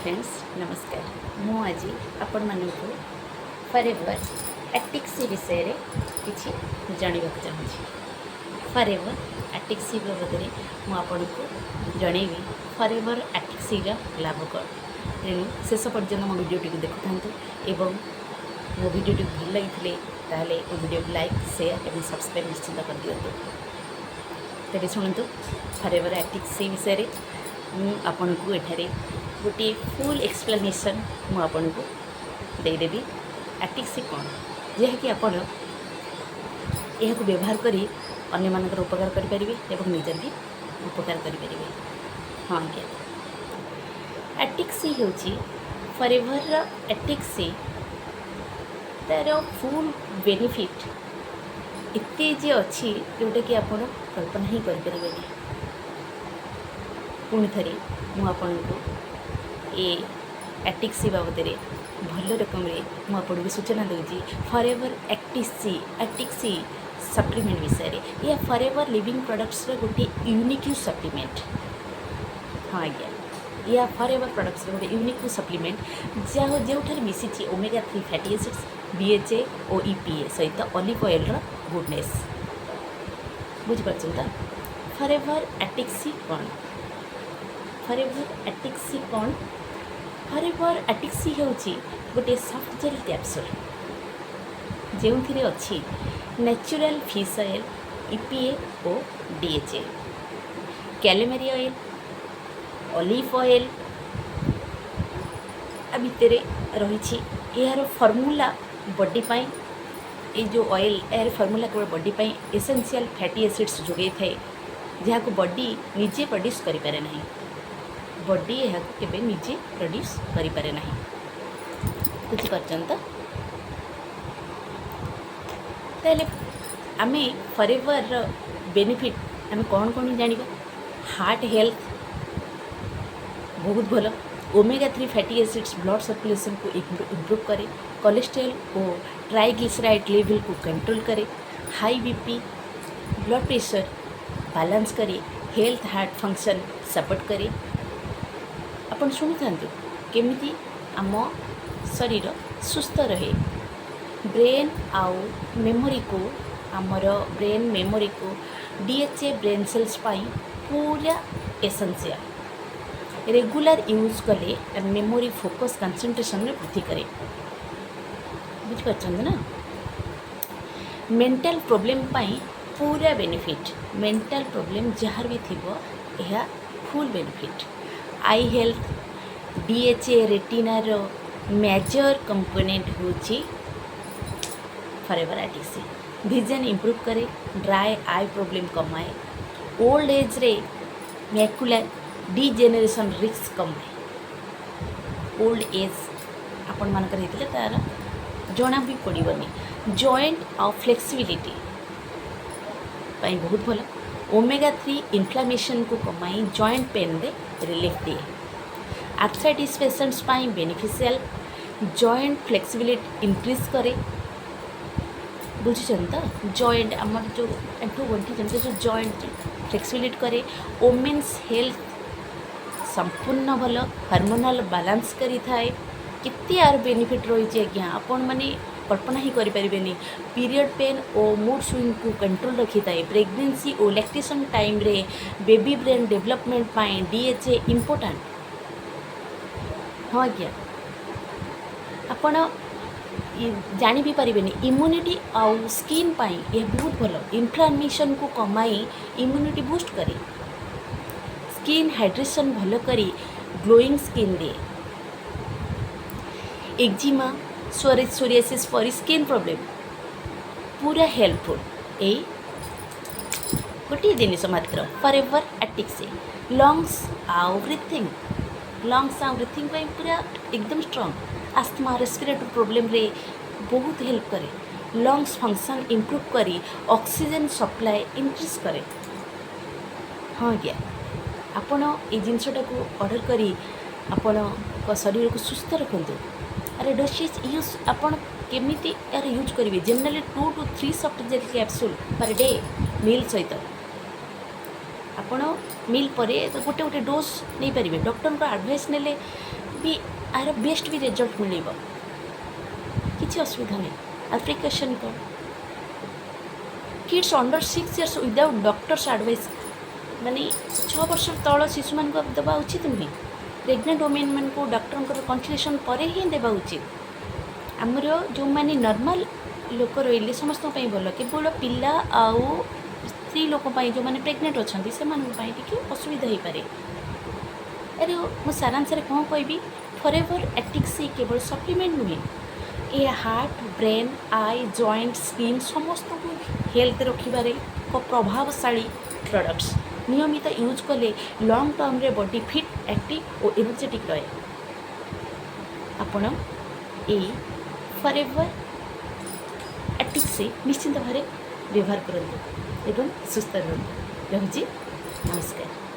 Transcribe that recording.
Friends नमस्कार। मु आज आपण मानक फॉरएवर एटिक्सी विषय रे किछि जानवा चाहूँगी। फॉरएवर एटिक्सी बाबद में मुझे जनइबी फॉरएवर एटिक्सी लाभ कौन। तेणु शेष पर्यटन मो भिडियोटी देखुं एवं मो भिडियोटी भल लगी ताले भिडियो लाइक शेयर और सब्सक्राइब निश्चिंत कर दिंतु। तेरे शुणु फॉरएवर एटिक्सी विषय आपन को एठारे गोटे फुल एक्सप्लेनेशन मुझे देदेवी। एटिक्सी कौन जहाँकि आपण यह व्यवहार करी अन्य मानकर उपकार करेंगे और निजर भी उपकार करेंगे। हाँ आज्ञा एटिक्सी हूँ फॉरएवर एटिक्सी तार फुल बेनिफिट एते जे अच्छी जोटा कि आप कल्पना ही करें। पुणी थे मुझे ये एटिक्सी बाबद भल रकम मुझे सूचना दूसरी फॉरएवर एटिक्सी सप्लीमेंट विषय या फॉरएवर लिविंग प्रोडक्ट्स गोटे यूनिक सप्लीमेंट। हाँ आज्ञा या फॉरएवर प्रोडक्ट्स गोटे यूनिक सप्लीमेंट जहाँ जो मिसी ओमेगा 3 फैटी एसिड्स BHA और EPA सहित ऑलिव ऑयल गुडनेस बुझीपार तो। फॉरएवर एटिक्सी कौन फॉरएवर एटिक्सी कौन फॉरएवर एटिक्सी हूँ गोटे सॉफ्ट जेल कैप्सूल जो अच्छी नेचुरल फिश ऑयल EPA और DHA Calimere oil olive oil भितर रही यार फॉर्मूला बॉडी पाई ये जो ऑयल यार फॉर्मूला केवल बॉडी पाई एसेंशियल फैटी एसिड्स जोगे थाए जहाँ को बॉडी निजे प्रोड्यूस करें ना। बॉडी यह केबे निजे प्रोड्यूस करें ना। बुझीपार तो। ताले आमे फॉरएवर बेनिफिट आमे कौन कौन जानिबा। हार्ट हेल्थ बहुत भल। Omega 3 fatty acids blood circulation को इम्प्रूव करे। कोलेस्ट्रॉल और ट्राइग्लिसराइड लेवल को कंट्रोल करे। High BP blood pressure balance करे। हेल्थ हार्ट फंक्शन सपोर्ट करे। अपन शुणी था केमिति आम शरीर सुस्थ रहे। ब्रेन आउ मेमोरी को आमर ब्रेन मेमोरी को DHA ब्रेन सेल्स पाई पूरा एसेंशियल। रेगुलर यूज कले मेमोरी फोकस कंसंट्रेशन में वृद्धि करे। बुझीपार ना। मेंटल प्रॉब्लम पाई पूरा बेनिफिट। मेंटल प्रॉब्लम जहाँ भी थी यह फुल बेनिफिट। आई हेल्थ DHA रेटिनार मेजर कंपोनेंट हूँ फॉरएवर एटिक्सी। विजन इम्प्रूव करे। ड्राई आई प्रॉब्लम कमाए। ओल्ड एज रे मैकुलर डिजेनरेशन रिस्क कमाए। ओल्ड एज आपण मानकर होते तार जना भी पड़ोनी। जॉइंट और फ्लेक्सिबिलिटी पाई बहुत भल। ओमेगा 3 इन्फ्लामेशन को कमाई जॉइंट पेन रे रिलीफ दिए। आर्थराइटिस पेशेंट्स पाई बेनिफिशियल। जॉइंट फ्लेक्सिबिलिटी इंक्रीज करे। बुझीचन तो। जॉइंट आम जो एंठू गंठी जमी जो जॉइंट फ्लेक्सिबिलिटी करे। वोमेन्स हेल्थ संपूर्ण भल। हार्मोनल बैलेंस करी थाए। केते यार बेनिफिट रही आज्ञा आपण मैंने कल्पना ही करें। पीरियड पेन और मूड स्विंग को कंट्रोल रखी थाए। प्रेगनेंसी और लैक्टेशन टाइम रे बेबी ब्रेन डेवलपमेंट पाई DHA इम्पोर्टेंट। हाँ आज्ञा आपण जानी भी पारे। इम्यूनिटी आउ स्किन पाई यह बहुत भल। इन्फ्लामेशन को कमाई इम्यूनिटी बूस्ट करे। स्किन हाइड्रेशन भल करी glowing skin they. Eczema psoriasis for skin problem पूरा हेल्पफुल। यही गोटे जिनिस मात्र फॉरएवर एटिक्सी। लंग्स आउ ब्रीथिंग पूरा एकदम स्ट्रॉन्ग। आस्थमा रेस्पिरेटरी प्रॉब्लम रे बहुत हेल्प करे। लंग्स फंक्शन इम्प्रूव करी ऑक्सीजन सप्लाई इंक्रीज करे। हाँ आज्ञा आपण ये जिनसटा को ऑर्डर करी आपण शरीर को सुस्थ रखते। अरे डोसेज यूज आपण केमिति यार यूज करेंगे। Generally 2 to 3 soft gel capsule per day meal सहित आपण मिल पर तो गोटे गोटे डोज नहीं पारे। डॉक्टर को एडवाइस नेले भी आर बेस्ट भी रिजल्ट मिल किसी असुविधा नहीं एप्लिकेशन कौन kids under 6 years without doctors advice माने 6 वर्ष तल शिशु मान देवा उचित नुहे प्रेग्नेंट वोमेन मान को डॉक्टर कंसल्टेशन पर ही देवा उचित आमर जो मैंने नॉर्मल लोक रही समस्त भल केवल पिला आउ स्त्री लोक जो मैंने प्रेग्नेंट अच्छा से असुविधा हो पारे अरे मो सारांश कौन कहबी फॉरएवर एक्टिव सी केवल सप्लीमेंट नुहे ये heart brain I joined skin समस्त को हेल्थ रखिबारे एक प्रभावशाली प्रोडक्ट्स नियमित यूज कले लॉन्ग टर्म रे बॉडी फिट एक्टिव और एनर्जेटिक रहे आपण ये फॉरएवर एक्टिव से निश्चिंत भाव व्यवहार करूँ एवं सुस्थ रुहतु। रहुची नमस्कार।